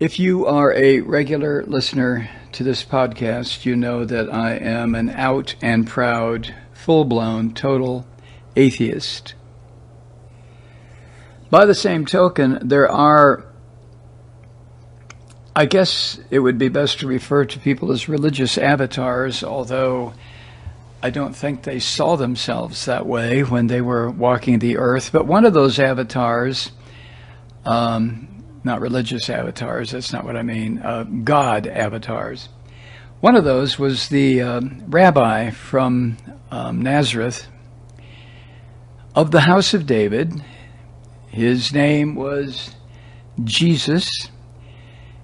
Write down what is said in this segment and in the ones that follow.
If you are a regular listener to this podcast, you know that I am an out and proud, full-blown, total atheist. By the same token, there are, I guess it would be best to refer to people as religious avatars, although I don't think they saw themselves that way when they were walking the earth. But one of those avatars, not religious avatars, that's not what I mean, God avatars. One of those was the rabbi from Nazareth of the house of David. His name was Jesus.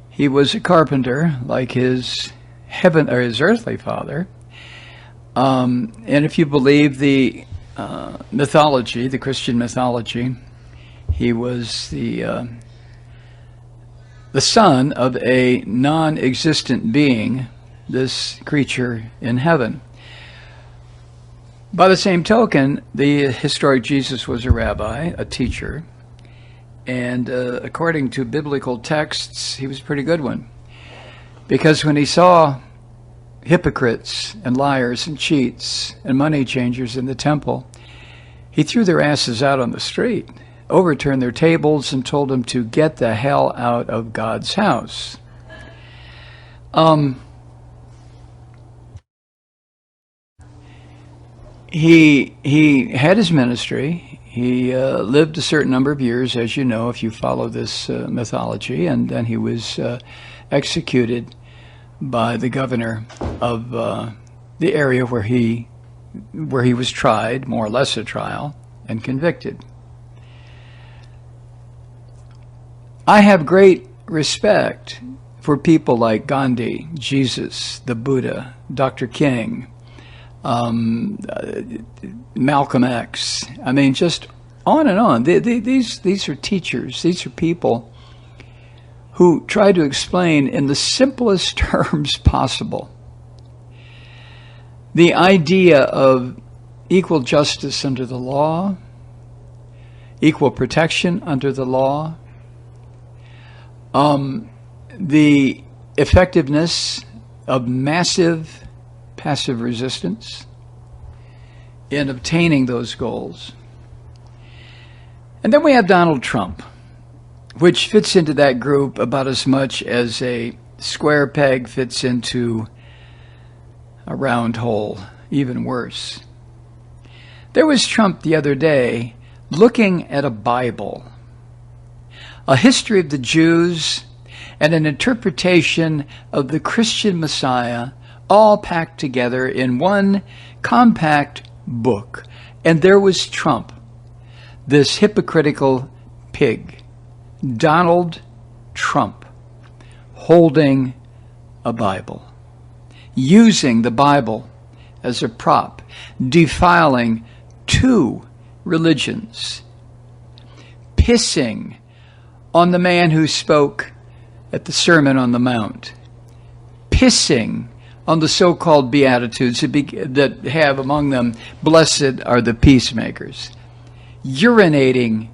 He was a carpenter like his earthly father. And if you believe the mythology, the Christian mythology, he was the son of a non-existent being, this creature in heaven. By the same token, the historic Jesus was a rabbi, a teacher, and according to biblical texts, he was a pretty good one. Because when he saw hypocrites and liars and cheats and money changers in the temple, he threw their asses out on the street, overturned their tables, and told them to get the hell out of God's house. He had his ministry. He lived a certain number of years, as you know, if you follow this mythology, and then he was executed by the governor of the area where he was tried, more or less a trial, and convicted. I have great respect for people like Gandhi, Jesus, the Buddha, Dr. King, Malcolm X. I mean, just on and on. These are teachers. These are people who try to explain in the simplest terms possible the idea of equal justice under the law, equal protection under the law, the effectiveness of massive passive resistance in obtaining those goals. And then we have Donald Trump, which fits into that group about as much as a square peg fits into a round hole, even worse. There was Trump the other day looking at a Bible, a history of the Jews, and an interpretation of the Christian Messiah, all packed together in one compact book. And there was Trump, this hypocritical pig, Donald Trump, holding a Bible, using the Bible as a prop, defiling two religions, pissing on the man who spoke at the Sermon on the Mount, pissing on the so-called Beatitudes that have among them, blessed are the peacemakers, urinating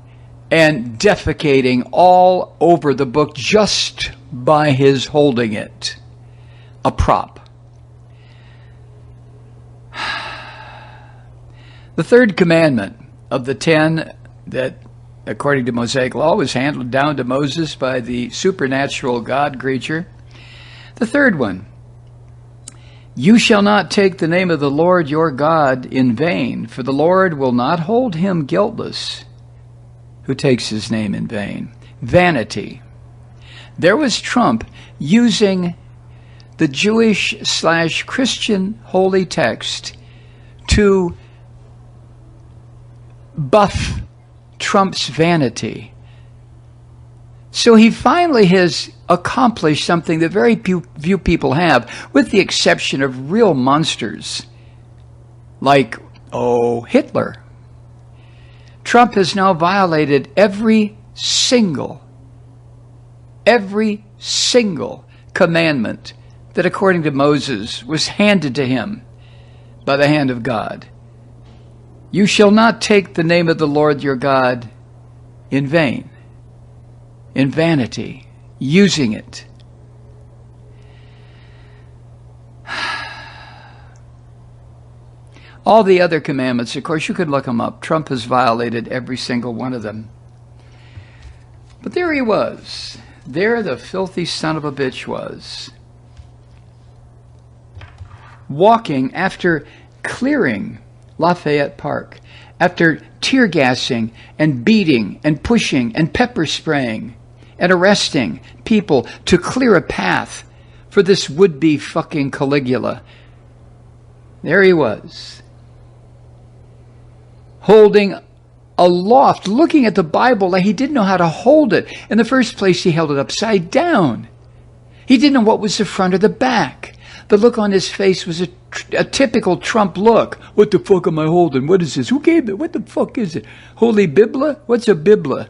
and defecating all over the book just by his holding it, a prop. The third commandment of the 10 that, according to Mosaic law, was handed down to Moses by the supernatural God creature. The third one, you shall not take the name of the Lord your God in vain, for the Lord will not hold him guiltless who takes his name in vain. Vanity. There was Trump using the Jewish/Christian holy text to buff Trump's vanity. So he finally has accomplished something that very few people have, with the exception of real monsters like, Hitler. Trump has now violated every single commandment that, according to Moses, was handed to him by the hand of God. You shall not take the name of the Lord your God in vain, in vanity, using it. All the other commandments, of course, you could look them up. Trump has violated every single one of them. But there he was. There the filthy son of a bitch was. Walking after clearing Lafayette Park, after tear gassing and beating and pushing and pepper spraying and arresting people to clear a path for this would-be fucking Caligula. There he was, holding aloft, looking at the Bible like he didn't know how to hold it. In the first place, he held it upside down. He didn't know what was the front or the back. The look on his face was a typical Trump look. What the fuck am I holding? What is this? Who gave it? What the fuck is it? Holy Biblia? What's a Biblia?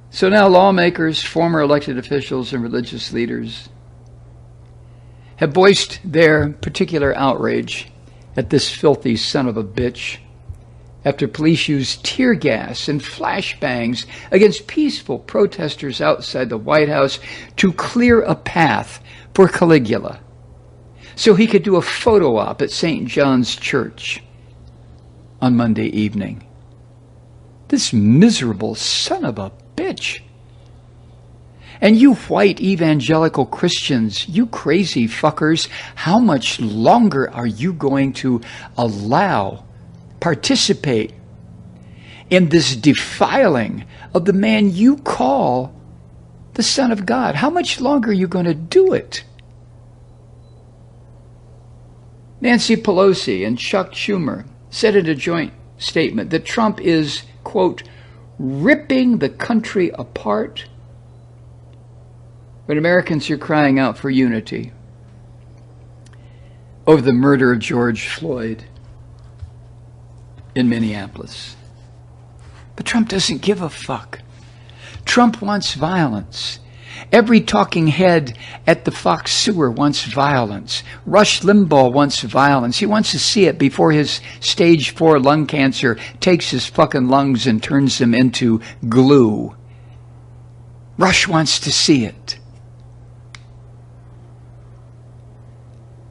So now lawmakers, former elected officials, and religious leaders have voiced their particular outrage at this filthy son of a bitch after police used tear gas and flashbangs against peaceful protesters outside the White House to clear a path for Caligula so he could do a photo op at St. John's Church on Monday evening. This miserable son of a bitch. And you white evangelical Christians, you crazy fuckers, how much longer are you going to participate in this defiling of the man you call the Son of God? How much longer are you going to do it? Nancy Pelosi and Chuck Schumer said in a joint statement that Trump is, quote, ripping the country apart when Americans are crying out for unity over the murder of George Floyd in Minneapolis. But Trump doesn't give a fuck. Trump wants violence. Every talking head at the Fox sewer wants violence. Rush Limbaugh wants violence. He wants to see it before his stage 4 lung cancer takes his fucking lungs and turns them into glue. Rush wants to see it.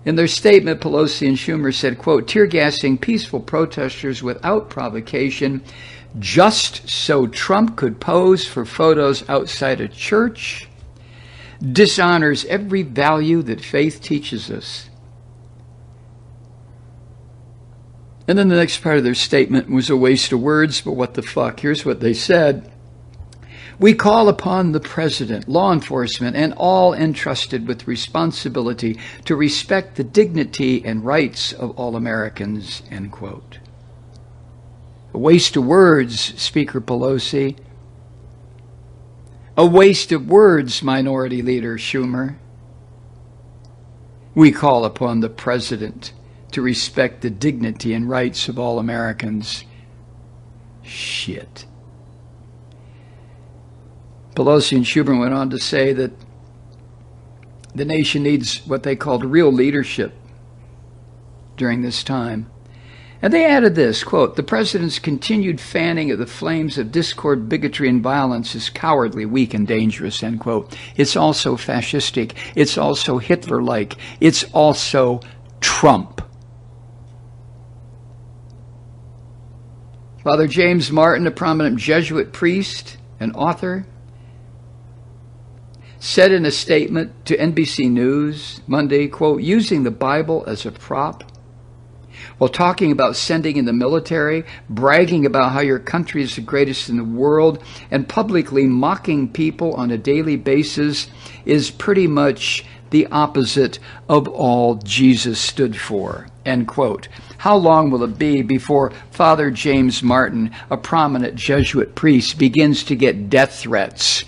In their statement, Pelosi and Schumer said, quote, tear gassing peaceful protesters without provocation just so Trump could pose for photos outside a church dishonors every value that faith teaches us. And then the next part of their statement was a waste of words, but what the fuck? Here's what they said. We call upon the president, law enforcement, and all entrusted with responsibility to respect the dignity and rights of all Americans, end quote. A waste of words, Speaker Pelosi. A waste of words, Minority Leader Schumer. We call upon the president to respect the dignity and rights of all Americans. Shit. Pelosi and Schumer went on to say that the nation needs what they called real leadership during this time. And they added this, quote, the president's continued fanning of the flames of discord, bigotry, and violence is cowardly, weak, and dangerous, end quote. It's also fascistic. It's also Hitler-like. It's also Trump. Father James Martin, a prominent Jesuit priest and author, said in a statement to NBC News Monday, quote, using the Bible as a prop while talking about sending in the military, bragging about how your country is the greatest in the world, and publicly mocking people on a daily basis is pretty much the opposite of all Jesus stood for, end quote. How long will it be before Father James Martin, a prominent Jesuit priest, begins to get death threats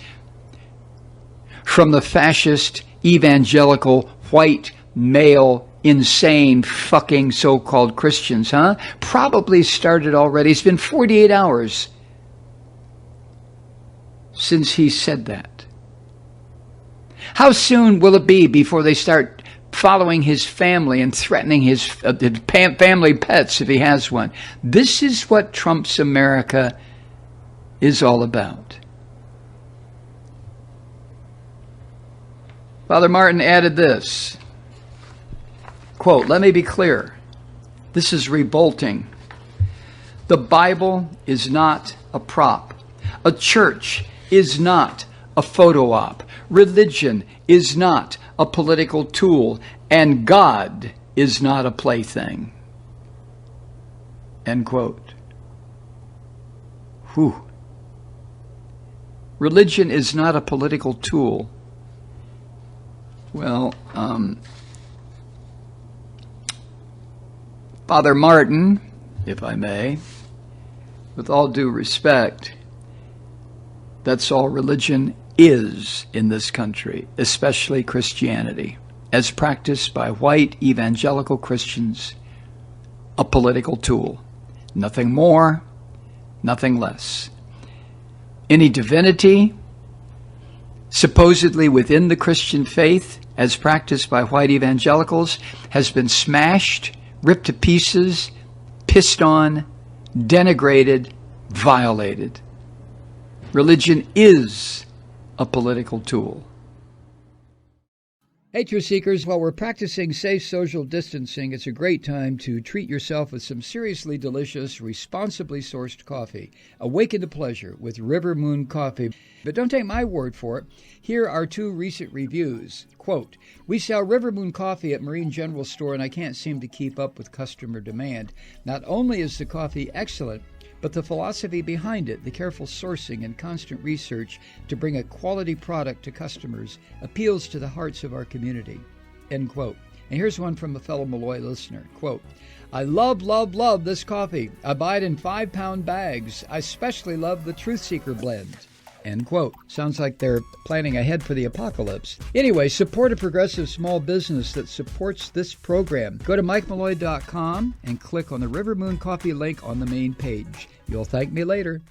from the fascist, evangelical, white, male, insane fucking so-called Christians, huh? Probably started already. It's been 48 hours since he said that. How soon will it be before they start following his family and threatening his family pets if he has one? This is what Trump's America is all about. Father Martin added this, quote, "Let me be clear. This is revolting. The Bible is not a prop. A church is not a photo op. Religion is not a political tool. And God is not a plaything." End quote. Whew. Religion is not a political tool. Well, Father Martin, if I may, with all due respect, that's all religion is in this country, especially Christianity, as practiced by white evangelical Christians, a political tool. Nothing more, nothing less. Any divinity, supposedly within the Christian faith, as practiced by white evangelicals, has been smashed, ripped to pieces, pissed on, denigrated, violated. Religion is a political tool. Hey, Truth Seekers, while we're practicing safe social distancing, it's a great time to treat yourself with some seriously delicious, responsibly sourced coffee. Awaken to pleasure with River Moon Coffee. But don't take my word for it. Here are 2 recent reviews. Quote, "We sell River Moon Coffee at Marine General Store, and I can't seem to keep up with customer demand. Not only is the coffee excellent, but the philosophy behind it, the careful sourcing and constant research to bring a quality product to customers, appeals to the hearts of our community." End quote. And here's one from a fellow Malloy listener. Quote, "I love this coffee. I buy it in 5-pound bags. I especially love the Truth Seeker blend." End quote. Sounds like they're planning ahead for the apocalypse. Anyway, support a progressive small business that supports this program. Go to MikeMalloy.com and click on the River Moon Coffee link on the main page. You'll thank me later.